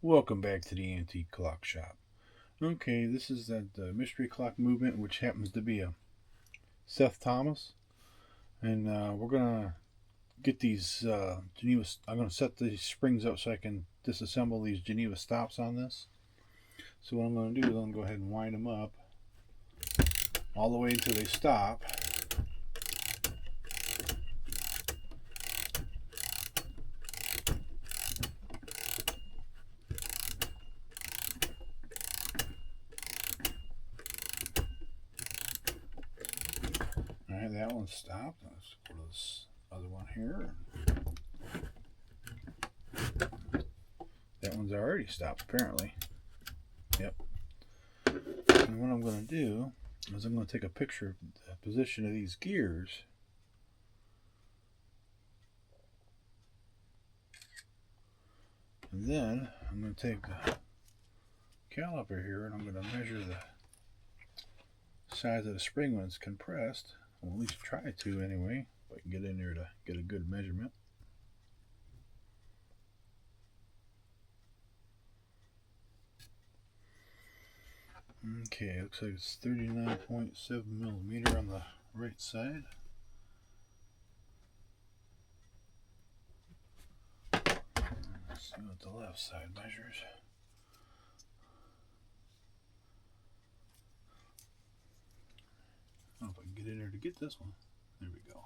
Welcome back to the Antique Clock Shop. Okay, this is that mystery clock movement, which happens to be a Seth Thomas, and we're gonna get these Geneva. I'm gonna set these springs up so I can disassemble these Geneva stops on this. So what I'm gonna do is I'm gonna go ahead and wind them up all the way until they stop. All right, that one's stopped. Let's go to this other one here. That one's already stopped, apparently. Yep. And what I'm going to do is I'm going to take a picture of the position of these gears. And then I'm going to take the caliper here and I'm going to measure the size of the spring when it's compressed. I'll at least try to anyway, if I can get in there to get a good measurement. Okay, looks like it's 39.7 millimeter on the right side. Let's see what the left side measures. I don't know if I can get in there to get this one. There we go.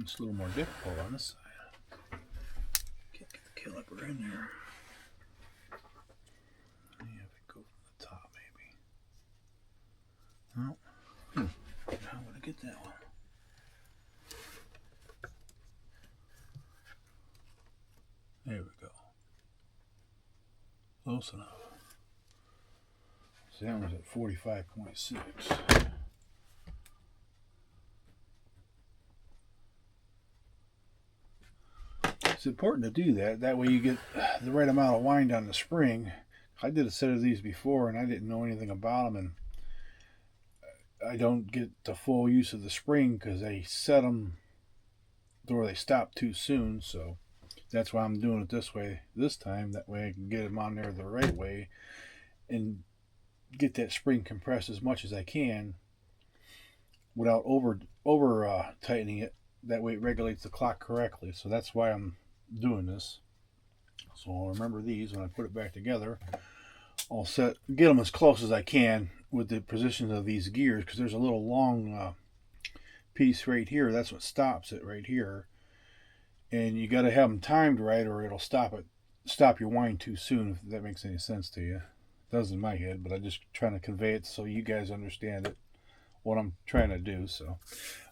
It's a little more difficult on this side. Can't get the caliper in there. Yeah, if we go from the top, maybe. No. How would I get that one? There we go. Close enough. So that one's at 45.6. It's important to do that. That way you get the right amount of wind on the spring. I did a set of these before and I didn't know anything about them, and I don't get the full use of the spring because I set them to where they stop too soon. So that's why I'm doing it this way this time. That way I can get them on there the right way and get that spring compressed as much as I can without over tightening it. That way it regulates the clock correctly. So that's why I'm doing this. So I'll remember these when I put it back together. I'll get them as close as I can with the positions of these gears, because there's a little long piece right here. That's what stops it right here, and you got to have them timed right, or it'll stop your wind too soon. If that makes any sense to you, it does in my head. But I'm just trying to convey it so you guys understand it, what I'm trying to do. So,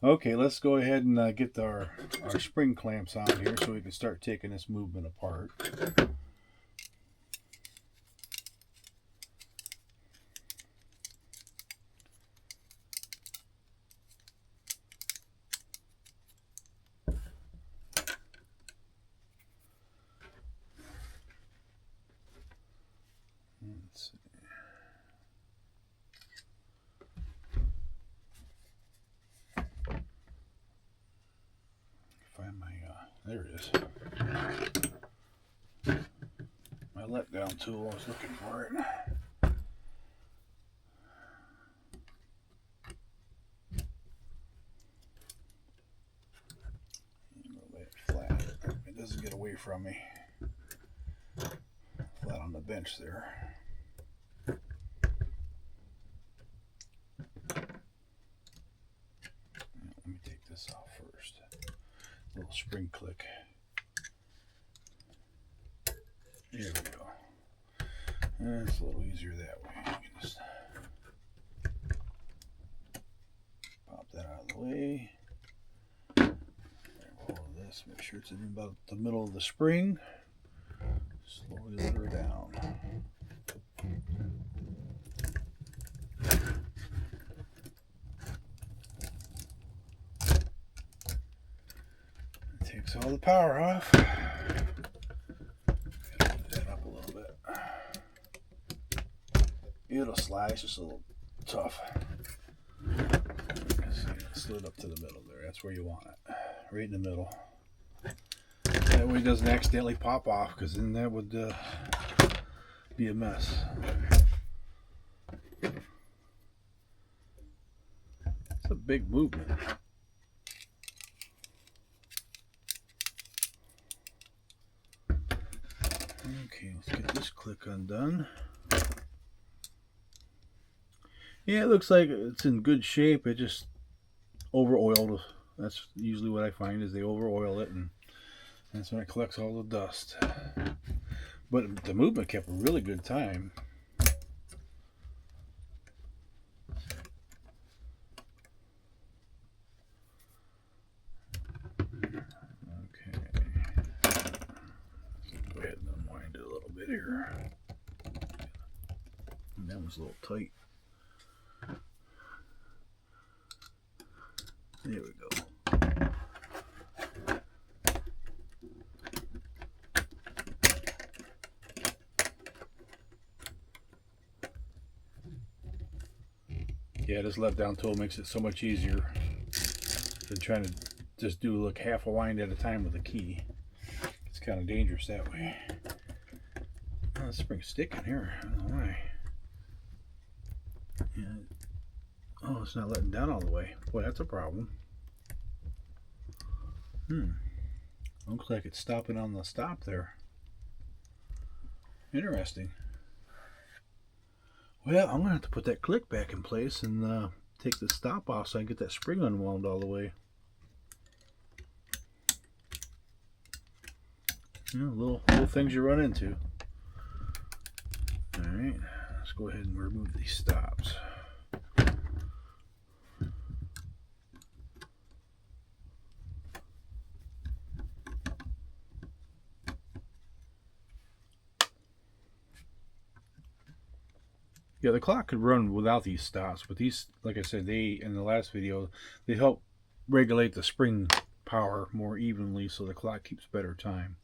okay, let's go ahead and get our spring clamps on here so we can start taking this movement apart. Let's see. Find my there it is. My letdown tool. I was looking for it. Lay it flat. It doesn't get away from me. Flat on the bench there. Let me take this off first. Little spring click. There we go. It's a little easier that way. You can just pop that out of the way. Roll this. Make sure it's in about the middle of the spring. Slowly let her down. It takes all the power off. That up a little bit. It'll slide. It's just a little tough. See, it slid up to the middle there. That's where you want it, right in the middle. That way it doesn't accidentally pop off, because then that would be a mess. It's a big movement. Okay, let's get this click undone. Yeah, it looks like it's in good shape. It just over-oiled. That's usually what I find, is they over-oil it, and that's when it collects all the dust. But the movement kept a really good time. Okay. Let's go ahead and unwind it a little bit here. And that was a little tight. There we go. Yeah, this let down tool makes it so much easier than trying to just do like half a wind at a time with a key. It's kind of dangerous that way. Oh, the spring's sticking here. I don't know why. Yeah. Oh, it's not letting down all the way. Boy, that's a problem. Looks like it's stopping on the stop there. Interesting. Well, I'm going to have to put that click back in place and take the stop off so I can get that spring unwound all the way. You know, little things you run into. Alright, let's go ahead and remove these stops. Yeah, the clock could run without these stops, but these, like I said, in the last video, they help regulate the spring power more evenly so the clock keeps better time.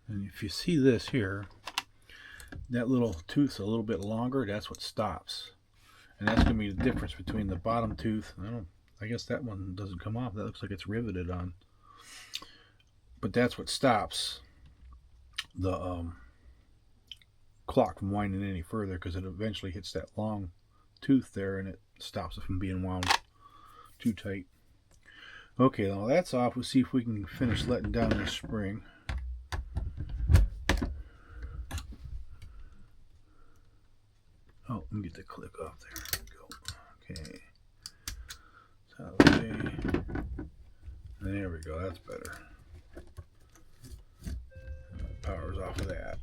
And if you see this here, that little tooth's a little bit longer, that's what stops. And that's going to be the difference between the bottom tooth. I guess that one doesn't come off. That looks like it's riveted on. But that's what stops the clock from winding any further, because it eventually hits that long tooth there and it stops it from being wound too tight. Okay, now that's off. We'll see if we can finish letting down this spring. Oh, let me get the click off there. Okay. There we go. That's better. Power's off of that.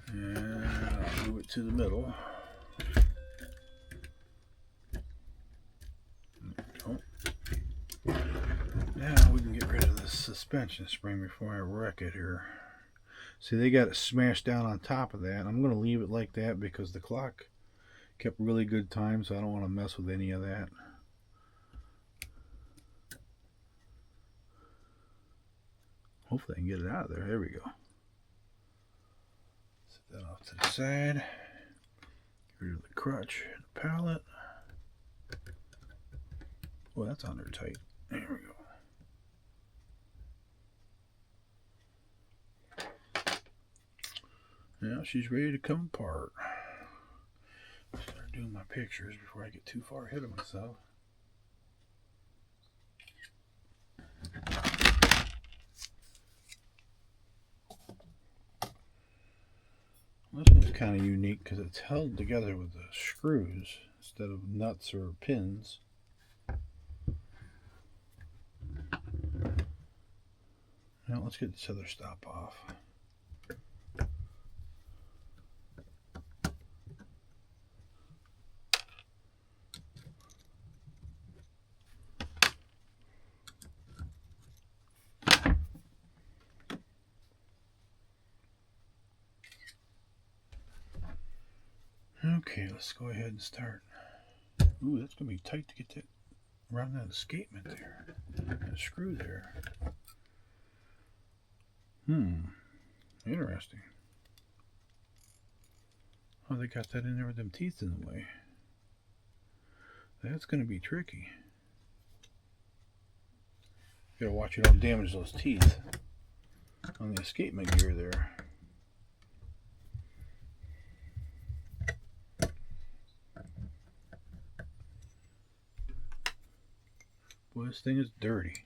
And I'll move it to the middle. Oh. Now we can get rid of this suspension spring before I wreck it here. See, they got it smashed down on top of that. I'm going to leave it like that because the clock kept really good time, so I don't want to mess with any of that. Hopefully I can get it out of there. There we go. Set that off to the side. Get rid of the crutch and the pallet. Well, that's under tight. There we go. Now she's ready to come apart. Start doing my pictures before I get too far ahead of myself. This one's kind of unique because it's held together with the screws instead of nuts or pins. Now let's get this other stop off. Okay, let's go ahead and start. Ooh, that's going to be tight to get that around that escapement there. That screw there. Interesting. Oh, they got that in there with them teeth in the way. That's going to be tricky. You gotta watch you don't damage those teeth on the escapement gear there. Boy, this thing is dirty.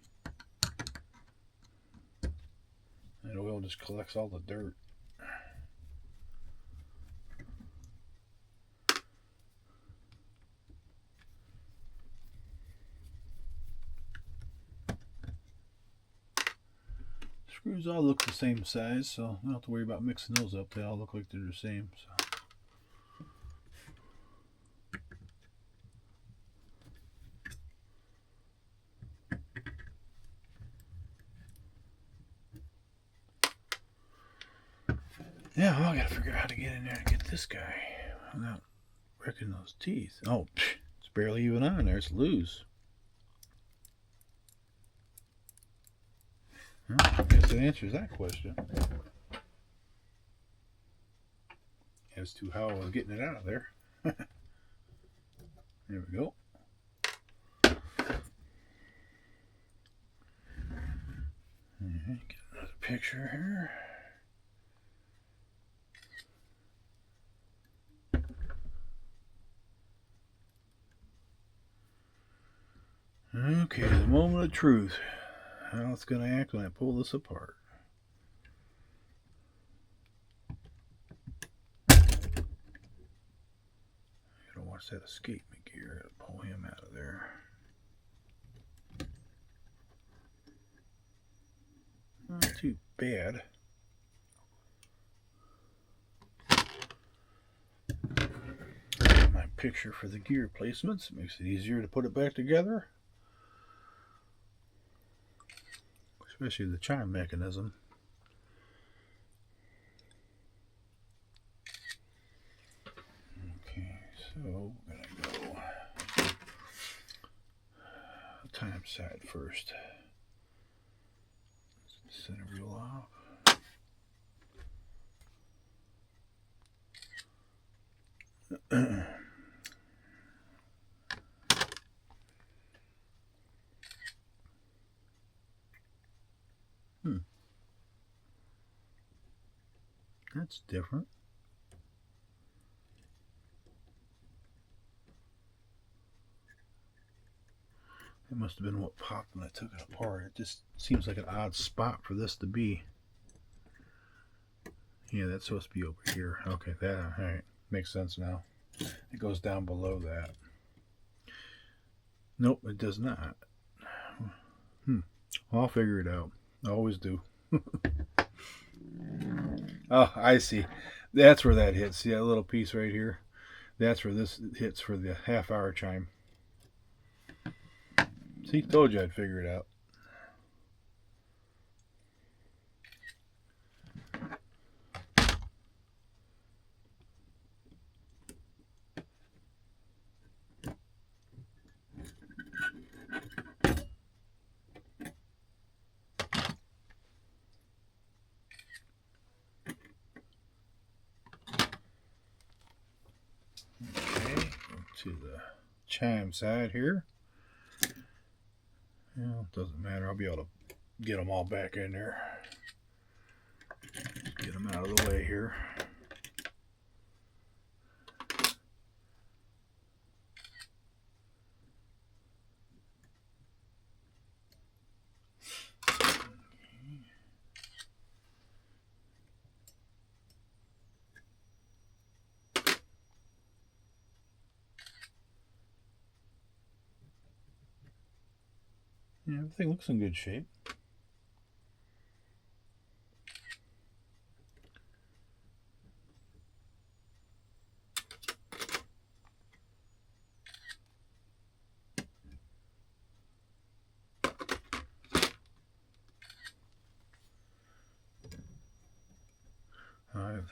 That oil just collects all the dirt. Screws all look the same size, so I don't have to worry about mixing those up. They all look like they're the same. So. Yeah, well, I gotta figure out how to get in there and get this guy without wrecking those teeth. Oh, it's barely even on there. It's loose. Well, I guess it answers that question as to how I was getting it out of there. There we go. Get another picture here. Okay, the moment of truth. How it's going to act when I pull this apart. I gotta watch that escapement gear. Gotta pull him out of there. Not too bad. My picture for the gear placements. It makes it easier to put it back together. Especially the chime mechanism. Okay, so we're gonna go time side first. Center wheel off. That's different. It must have been what popped when I took it apart. It just seems like an odd spot for this to be. Yeah, that's supposed to be over here. Okay, that all right. Makes sense now. It goes down below that. Nope, it does not. I'll figure it out. I always do. Oh, I see. That's where that hits. See that little piece right here? That's where this hits for the half-hour chime. See, told you I'd figure it out. Okay, to the chime side here. Well, it doesn't matter. I'll be able to get them all back in there. Just get them out of the way here. Yeah, everything looks in good shape.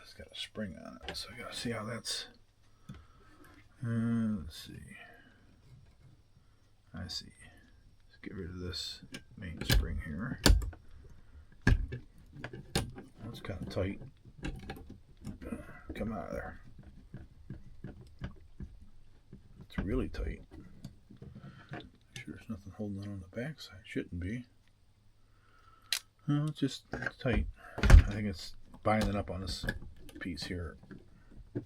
It's got a spring on it, so I gotta see how that's. Let's see. I see. Let's get rid of this mainspring here. That's kind of tight. Come out of there. It's really tight. Make sure there's nothing holding it on the back side. Shouldn't be. No, it's just tight. I think it's binding up on this piece here. See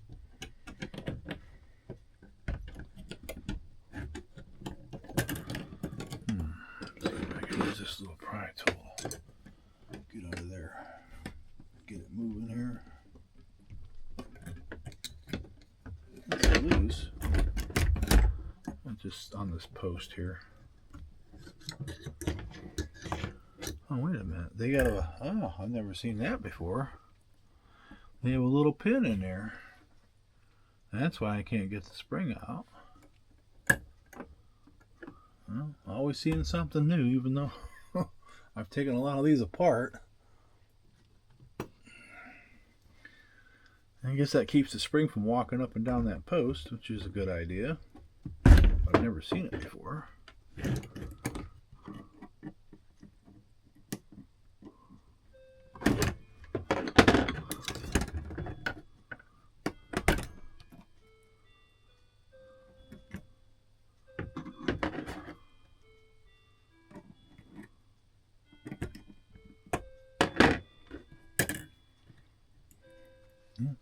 if I can use this little pry tool. Get under there. Get it moving here. It's loose. Just on this post here. Oh, wait a minute. They got a... Oh, I've never seen that before. They have a little pin in there. That's why I can't get the spring out. Well, always seeing something new, even though I've taken a lot of these apart. I guess that keeps the spring from walking up and down that post, which is a good idea. I've never seen it before.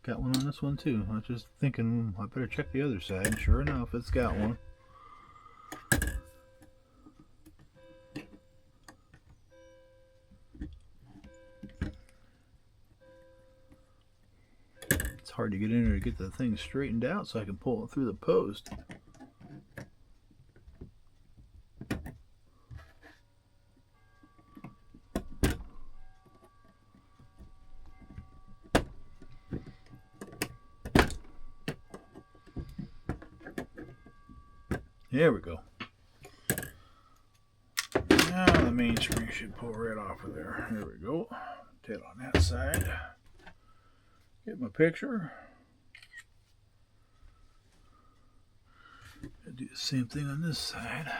Got one on this one too. I was just thinking I better check the other side. Sure enough, it's got one. It's hard to get in there to get the thing straightened out so I can pull it through the post. There we go. Now the mainspring should pull right off of there. There we go. Tail on that side. Get my picture. Do the same thing on this side.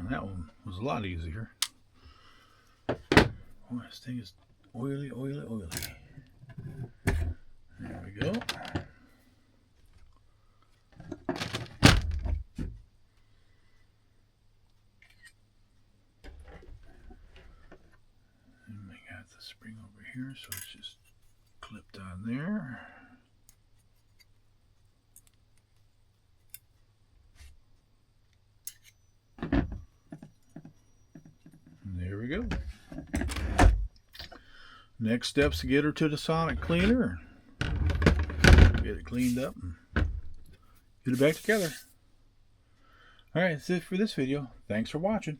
That one was a lot easier. Oh, this thing is oily, oily, oily. There we go. And we got the spring over here, so it's just clipped on there. There we go. Next step's to get her to the sonic cleaner. Get it cleaned up and get it back together. Alright, that's it for this video. Thanks for watching.